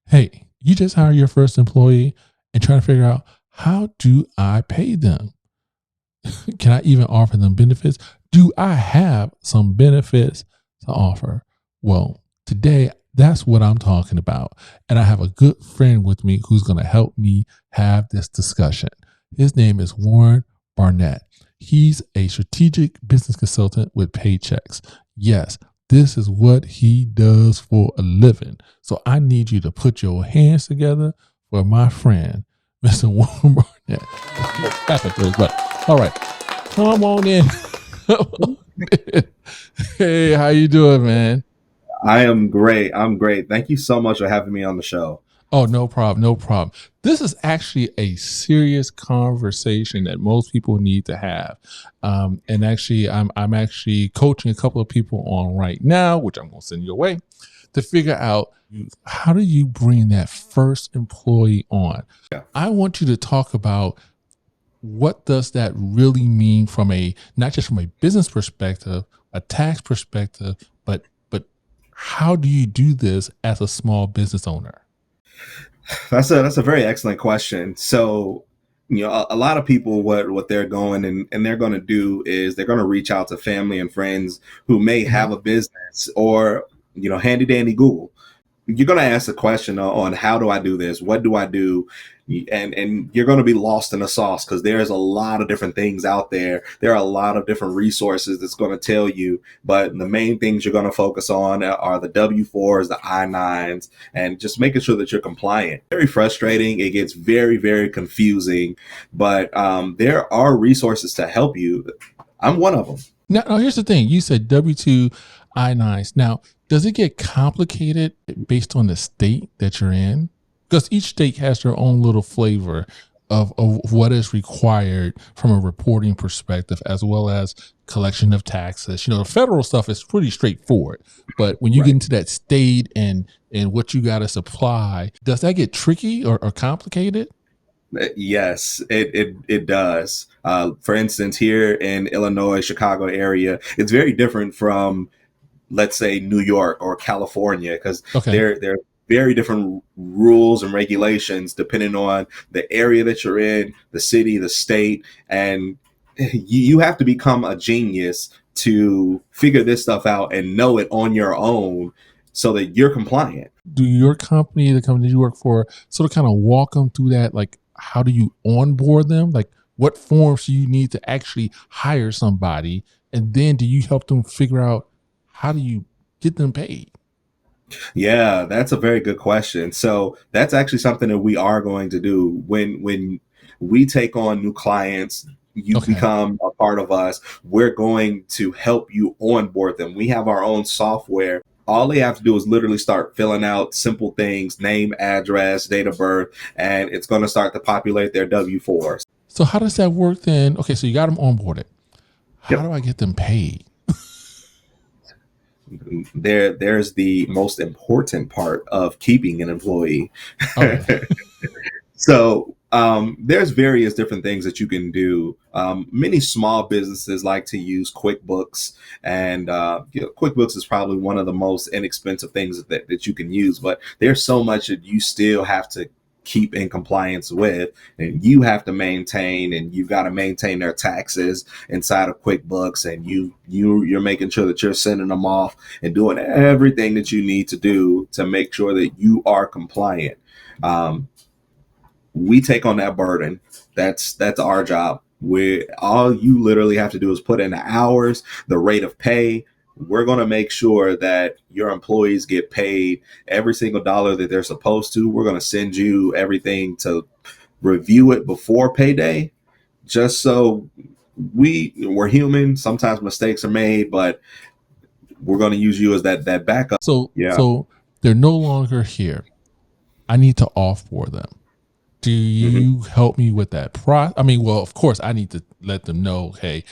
Hey, you just hire your first employee and trying to figure out how do I pay them? Can I even offer them benefits? Do I have some benefits to offer? Well, today that's what I'm talking about. And I have a good friend with me who's going to help me have this discussion. His name is Warren Barnett. He's a strategic business consultant with Paychex. Yes, this is what he does for a living. So I need you to put your hands together for my friend, Mr. Warren Barnett. All right, come on in. Hey, how you doing, man? I am great. I'm great. Thank you so much for having me on the show. Oh, no problem, no problem. This is actually a serious conversation that most people need to have, and actually, I'm actually coaching a couple of people on right now, which I'm going to send your way, to figure out how do you bring that first employee on. Yeah. I want you to talk about what does that really mean from a not just from a business perspective, a tax perspective, but how do you do this as a small business owner? That's a very excellent question. So, a lot of people what they're going and they're going to do is they're going to reach out to family and friends who may Mhm. have a business or handy dandy Google. You're going to ask the question on how do I do this? What do I do? And you're going to be lost in the sauce because there's a lot of different things out there. There are a lot of different resources that's going to tell you, but the main things you're going to focus on are the W-4s, the I-9s, and just making sure that you're compliant. Very frustrating. It gets very, very confusing, but there are resources to help you. I'm one of them. Now, here's the thing. You said W-2 I-9s. Now, does it get complicated based on the state that you're in? Because each state has their own little flavor of what is required from a reporting perspective, as well as collection of taxes. The federal stuff is pretty straightforward. But when you get Right. into that state and what you got to supply, does that get tricky or complicated? Yes, it does. For instance, here in Illinois, Chicago area, it's very different from, let's say, New York or California, because Okay. they're very different rules and regulations depending on the area that you're in, the city, the state, and you have to become a genius to figure this stuff out and know it on your own so that you're compliant. Do your company, the company you work for, sort of kind of walk them through that? Like, how do you onboard them? Like, what forms do you need to actually hire somebody? And then do you help them figure out how do you get them paid? Yeah, that's a very good question. So that's actually something that we are going to do when we take on new clients. You Okay. become a part of us. We're going to help you onboard them. We have our own software. All they have to do is literally start filling out simple things, name, address, date of birth, and it's going to start to populate their W-4s. So how does that work then? Okay, so you got them onboarded. How Yep. do I get them paid? There's the most important part of keeping an employee. Oh, So there's various different things that you can do. Many small businesses like to use QuickBooks, and QuickBooks is probably one of the most inexpensive things that you can use. But there's so much that you still have to keep in compliance with, and you have to maintain, and you've got to maintain their taxes inside of QuickBooks, and you're making sure that you're sending them off and doing everything that you need to do to make sure that you are compliant. Um, we take on that burden. That's our job. We all you literally have to do is put in the hours, the rate of pay. We're going to make sure that your employees get paid every single dollar that they're supposed to. We're going to send you everything to review it before payday, just so we're human. Sometimes mistakes are made, but we're going to use you as that backup. so Yeah. so they're no longer here. I need to offboard them. Do Mhm. you help me with that I mean, well, of course I need to let them know, hey,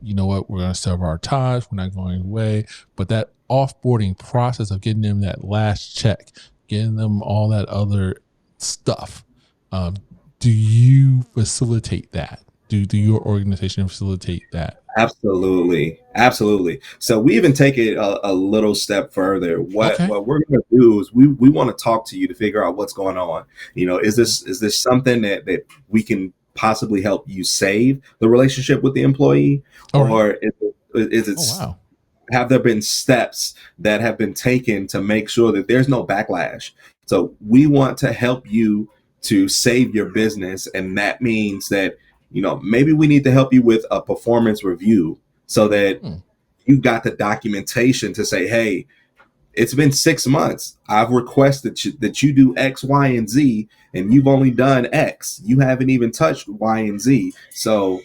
you know what, we're going to serve our ties, we're not going away. But that offboarding process of getting them that last check, getting them all that other stuff, um, do you facilitate that? do your organization facilitate that? Absolutely, absolutely. So we even take it a little step further. Okay. What we're going to do is we want to talk to you to figure out what's going on. Mhm. Is this something that we can possibly help you save the relationship with the employee, All right. or is Oh it wow. have there been steps that have been taken to make sure that there's no backlash? So we want to help you to save your business. And that means that, maybe we need to help you with a performance review so that Hmm. you've got the documentation to say, hey, it's been 6 months. I've requested that you do X, Y, and Z, and you've only done X. You haven't even touched Y and Z. So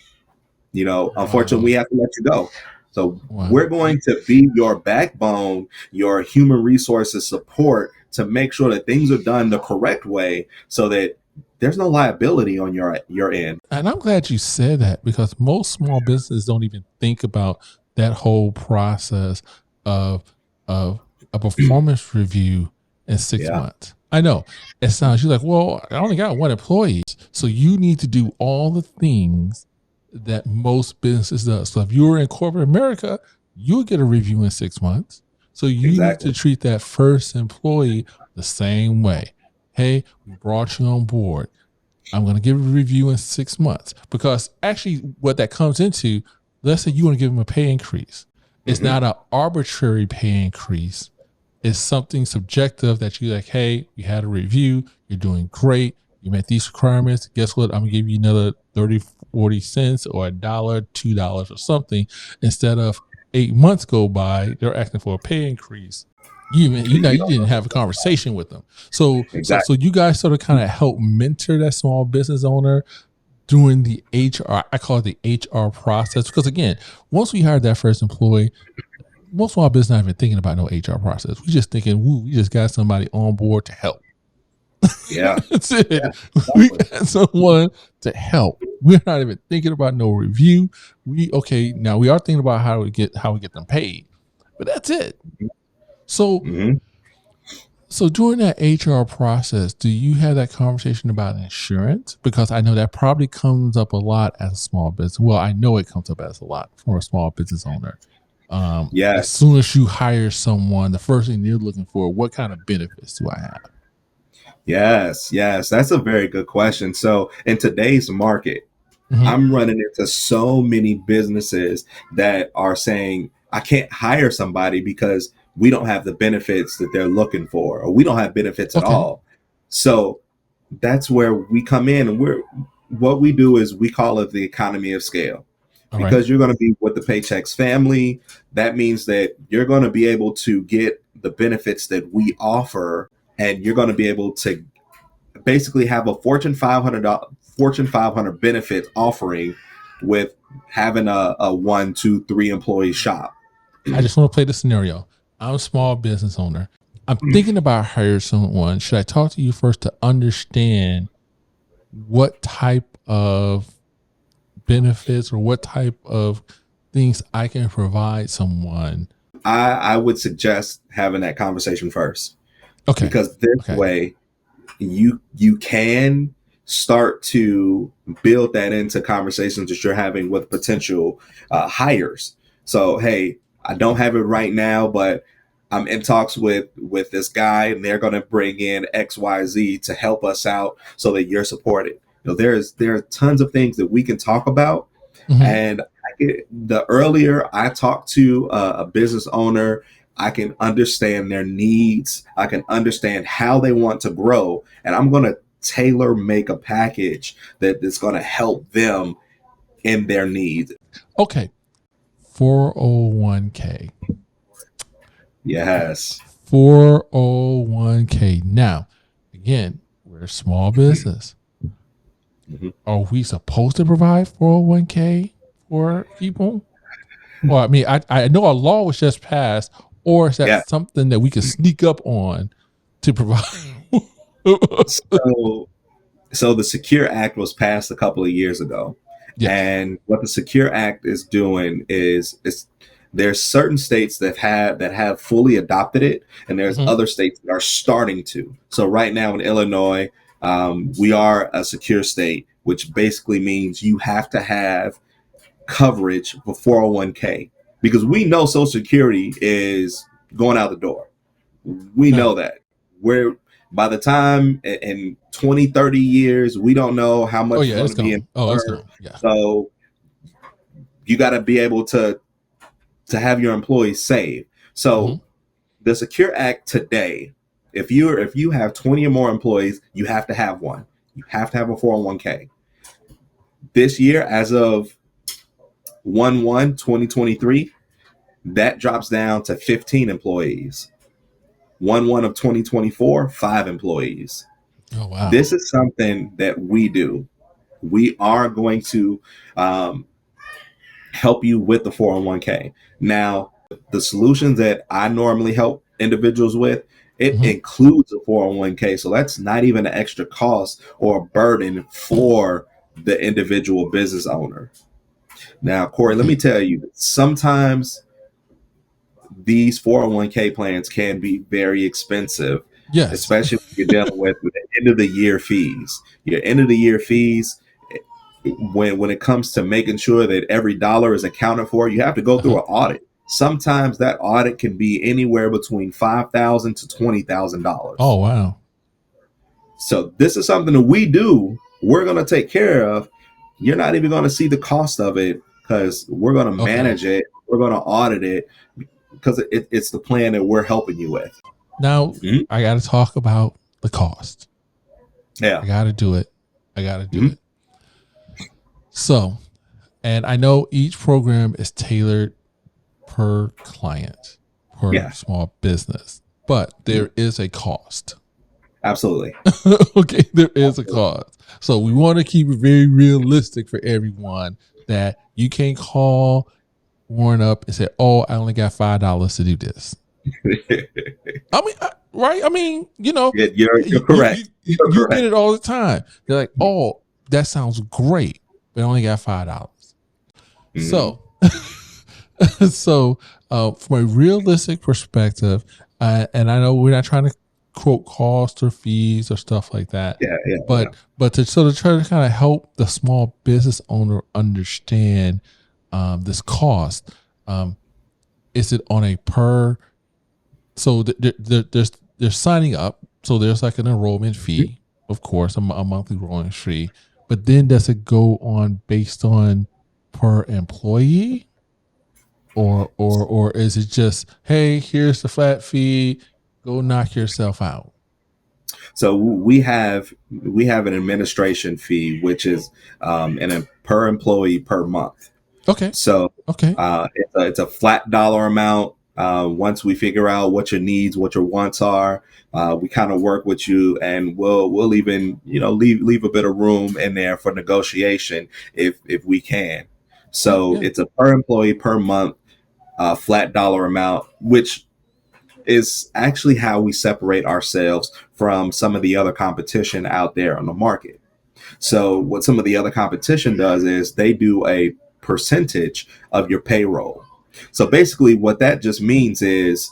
unfortunately, we Wow. have to let you go. So we're Wow. going to be your backbone, your human resources support to make sure that things are done the correct way so that there's no liability on your end. And I'm glad you said that because most small businesses don't even think about that whole process of of a performance review in six Yeah, months. I know it sounds you're like, well, I only got one employee, so you need to do all the things that most businesses does. So if you were in corporate America, you'll get a review in 6 months. So you need to exactly. treat that first employee the same way. Hey, we brought you on board. I'm going to give a review in 6 months because actually, what that comes into, let's say you want to give them a pay increase. It's Hmm. not an arbitrary pay increase. It's something subjective that you like, hey, we had a review. You're doing great. You met these requirements. Guess what? I'm going to give you another 30, 40 cents or $1, $2 or something. Instead of 8 months go by, they're asking for a pay increase. You didn't have a conversation with them. So Exactly. you guys sort of kind of help mentor that small business owner during the HR. I call it the HR process because again, once we hired that first employee, most small business not even thinking about no HR process. We just thinking, woo, we just got somebody on board to help. Yeah. That's Yeah. it. We Exactly. got someone to help. We're not even thinking about no review. Now we are thinking about how we get them paid, but that's it. So Hmm. So during that HR process, do you have that conversation about insurance? Because I know that probably comes up a lot as a small business. Well, I know it comes up as a lot for a small business owner. As Yes. soon as you hire someone, the first thing they're looking for, what kind of benefits do I have? Yes. Yes. That's a very good question. So in today's market, Hmm. I'm running into so many businesses that are saying, I can't hire somebody because we don't have the benefits that they're looking for, or we don't have benefits at Okay. all. So that's where we come in, and what we do is we call it the economy of scale. All right. Because you're going to be with the Paychex family, that means that you're going to be able to get the benefits that we offer, and you're going to be able to basically have a Fortune 500 benefit offering with having a 1, 2, 3 employee shop. I just want to play the scenario. I'm a small business owner. I'm thinking about hiring someone. Should I talk to you first to understand what type of benefits or what type of things I can provide someone? I would suggest having that conversation first, Okay. because this Okay. way you can start to build that into conversations that you're having with potential hires. So, hey, I don't have it right now, but I'm in talks with this guy, and they're going to bring in XYZ to help us out so that you're supported. There are tons of things that we can talk about, Hmm. and the earlier I talk to a business owner, I can understand their needs. I can understand how they want to grow. And I'm going to tailor make a package that is going to help them in their needs. Okay. 401k. Yes. 401k. Now, again, we're a small business. Mhm. Are we supposed to provide 401k for people? Well, I mean, I know a law was just passed, or is that Yeah. something that we could sneak up on to provide? So, so the Secure Act was passed a couple of years ago. Yes. And what the Secure Act is doing is there's certain states that have fully adopted it, and there's Hmm. other states that are starting to. So right now in Illinois, we are a secure state. which basically means you have to have coverage for 401k, because we know Social Security is going out the door. We Yeah. know that. We're by the time in 20, 30 years, we don't know how much Oh is yeah, going it's to be in gone. Oh, it's reserve. gone. Yeah. So you got to be able to have your employees save. Mm-hmm. So the Secure Act today, if you have 20 or more employees, you have to have one. You have to have a 401k. This year, as of 1/1/2023, that drops down to 15 employees. 1/1 of 2024, 5 employees. Oh wow. This is something that we do. We are going to um, help you with the 401k. Now, the solutions that I normally help individuals with, it Mm-hmm. includes a 401k. So that's not even an extra cost or a burden for the individual business owner. Now, Corey, let Okay. me tell you, sometimes these 401k plans can be very expensive, Yes. especially when you're dealing with the end of the year fees. Your end of the year fees, when it comes to making sure that every dollar is accounted for, you have to go through Uh-huh. an audit. Sometimes that audit can be anywhere between $5,000 to Oh $20,000. wow. So this is something that we do. We're going to take care of. You're not even going to see the cost of it because we're going to Okay. manage it. We're going to audit it because it's the plan that we're helping you with. Now Mhm. I got to talk about the cost. Yeah. I got to do it. I got to do Mhm. it. So, and I know each program is tailored per client, per Yeah. small business, but Mhm. there is a cost. Absolutely. Okay, there is a cost. So we want to keep it very realistic for everyone that you can't call Warren up and say, "Oh, I only got $5 to do this." I mean, right? I mean, You're correct. You're you get correct. it all the time. They're like, "Oh, that sounds great, but I only got $5." Mhm. So, so from a realistic perspective, and I know we're not trying to quote cost or fees or stuff like that, Yeah. Yeah. Yeah. but to sort of try to kind of help the small business owner understand this cost. Um, is it on a per? So they're signing up. So there's like an enrollment fee, of course, a monthly enrollment fee. But then does it go on based on per employee, or is it just, hey, here's the flat fee, go knock yourself out? So we have an administration fee, which is and a per employee per month. Okay, So okay, it's a flat dollar amount. Once we figure out what your needs, what your wants are, we kind of work with you, and we'll even leave a bit of room in there for negotiation if we can. yeah, So yeah. it's a per employee per month flat dollar amount, which is actually how we separate ourselves from some of the other competition out there on the market. So what some of the other competition does is they do a percentage of your payroll. So basically what that just means is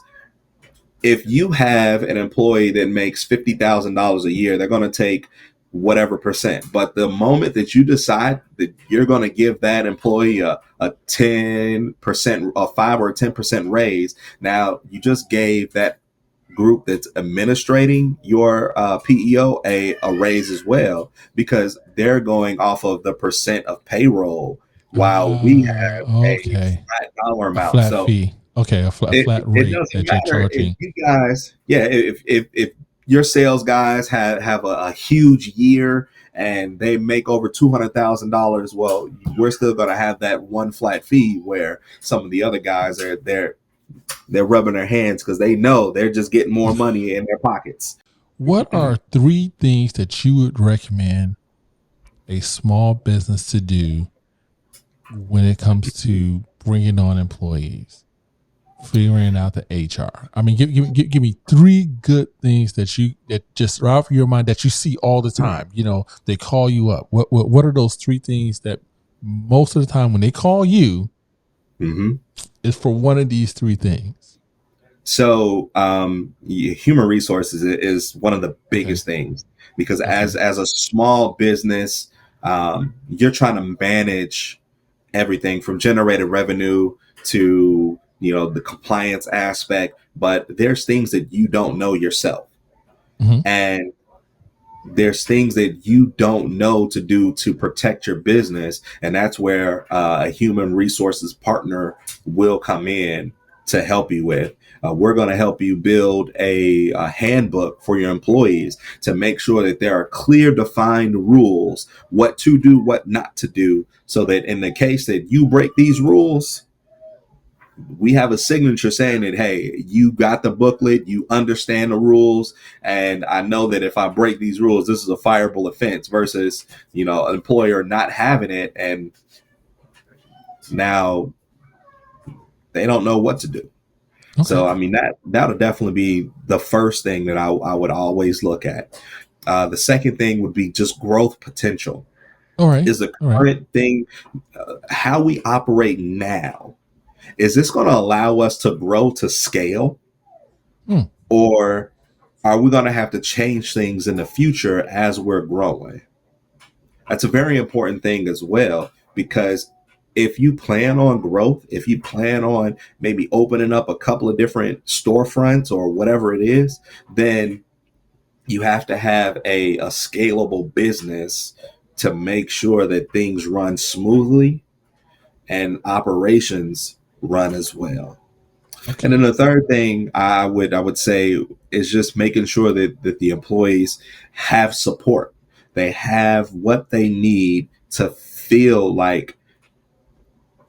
if you have an employee that makes $50,000 a year, they're going to take whatever percent. But the moment that you decide that you're going to give that employee a 10%, a 5 or 10% raise, now you just gave that group that's administrating your PEO a raise as well, because they're going off of the percent of payroll while we have a Okay, flat dollar a amount. flat So fee. Okay, a it, flat it rate doesn't that you're matter if charging. you guys, yeah, if your sales guys have a huge year and they make over $200,000, well, we're still going to have that one flat fee, where some of the other guys they're rubbing their hands because they know they're just getting more money in their pockets. What are 3 things that you would recommend a small business to do when it comes to bringing on employees, figuring out the HR? I mean, give me 3 good things that just right off your mind that you see all the time. They call you up. What are those 3 things that most of the time when they call you Mm-hmm. is for one of these 3 things? So human resources is one of the Okay. biggest things, because Okay. as a small business, You're trying to manage everything from generated revenue to the compliance aspect, but there's things that you don't know yourself, Mm-hmm. and there's things that you don't know to do to protect your business, and that's where a human resources partner will come in to help you with. We're going to help you build a handbook for your employees to make sure that there are clear, defined rules, what to do, what not to do, so that in the case that you break these rules, we have a signature saying that, hey, you got the booklet, you understand the rules, and I know that if I break these rules, this is a fireable offense, versus an employer not having it, and now they don't know what to do. Okay. So I mean, that'll definitely be the first thing that I would always look at. The second thing would be just growth potential. All right. Is the current thing, how we operate now, is this going to allow us to grow to scale? Or are we going to have to change things in the future as we're growing? That's a very important thing as well, because if you plan on growth, if you plan on maybe opening up a couple of different storefronts or whatever it is, then you have to have a scalable business to make sure that things run smoothly and operations run as well. Okay. And then the third thing I would say is just making sure that the employees have support. They have what they need to feel like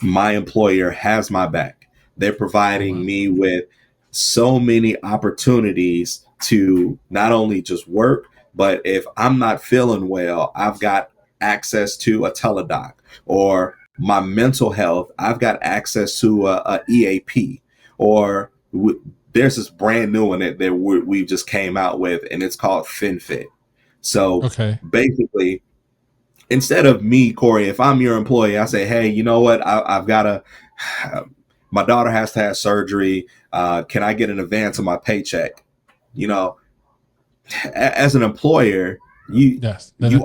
my employer has my back. They're providing me with so many opportunities to not only just work, but if I'm not feeling well, I've got access to a teledoc, or my mental health, I've got access to a EAP, or there's this brand new one that we just came out with, and it's called FinFit. So basically, instead of me, Corey, if I'm your employee, I say, hey, you know what? I've got my daughter has to have surgery. Can I get an advance on my paycheck? As an employer, you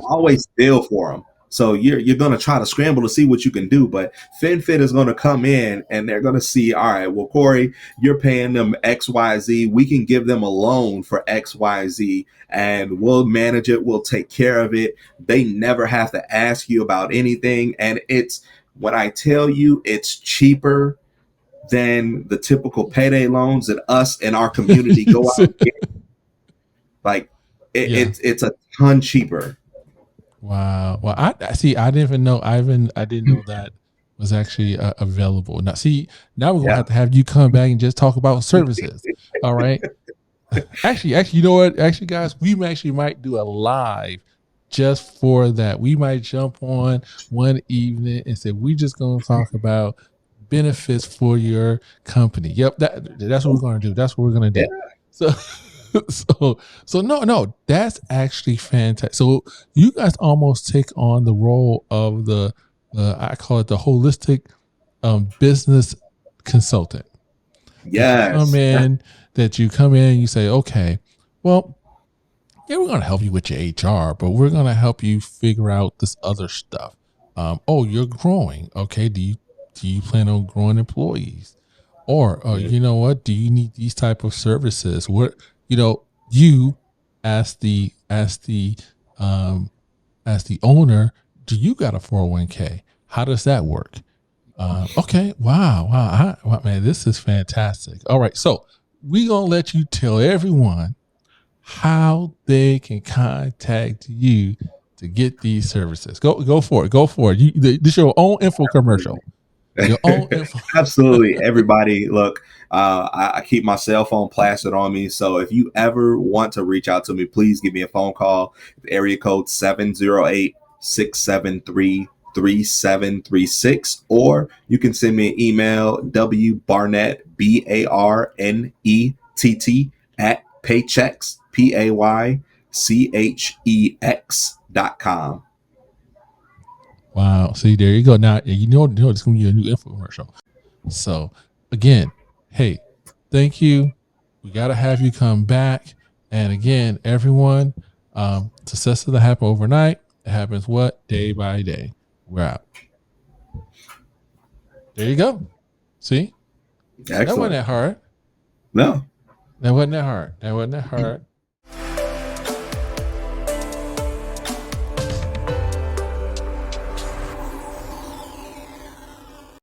always feel for them. So you're going to try to scramble to see what you can do. But FinFit is going to come in and they're going to see, all right, well, Corey, you're paying them XYZ. We can give them a loan for XYZ and we'll manage it. We'll take care of it. They never have to ask you about anything. And it's, when I tell you, it's cheaper than the typical payday loans that us and our community go out and get. Like it's a ton cheaper. Wow. Well, I see. I didn't even know. I didn't know that was actually available. Now, see, now we're gonna have to have you come back and just talk about services. All right. Actually, you know what? Actually, guys, we might do a live just for that. We might jump on one evening and say we just gonna talk about benefits for your company. Yep, that's what we're gonna do. That's what we're gonna do. Yeah. So no, that's actually fantastic. So you guys almost take on the role of the I call it the holistic business consultant. Yes. You come in, you say, okay, well, yeah, we're going to help you with your HR, but we're going to help you figure out this other stuff. You're growing. Okay. Do you plan on growing employees? Or, you know what? Do you need these type of services? What, you as the owner, do you got a 401k? How does that work? Okay. Wow. Man, this is fantastic. All right. So we're going to let you tell everyone how they can contact you to get these services. Go for it. This is your own info commercial. Your own info. Absolutely. Everybody, look, I keep my cell phone plastered on me. So if you ever want to reach out to me, please give me a phone call. Area code 708-673-3736, or you can send me an email, wbarnett, BARNETT at Paychex, PAYCHEX.com. Wow. See, there you go. Now, it's going to be a new infomercial. So again, hey, thank you. We got to have you come back. And again, everyone, success doesn't happen overnight. It happens what? Day by day. We're out. There you go. See? That wasn't Excellent. that hard. No. That wasn't that hard. That wasn't that hard.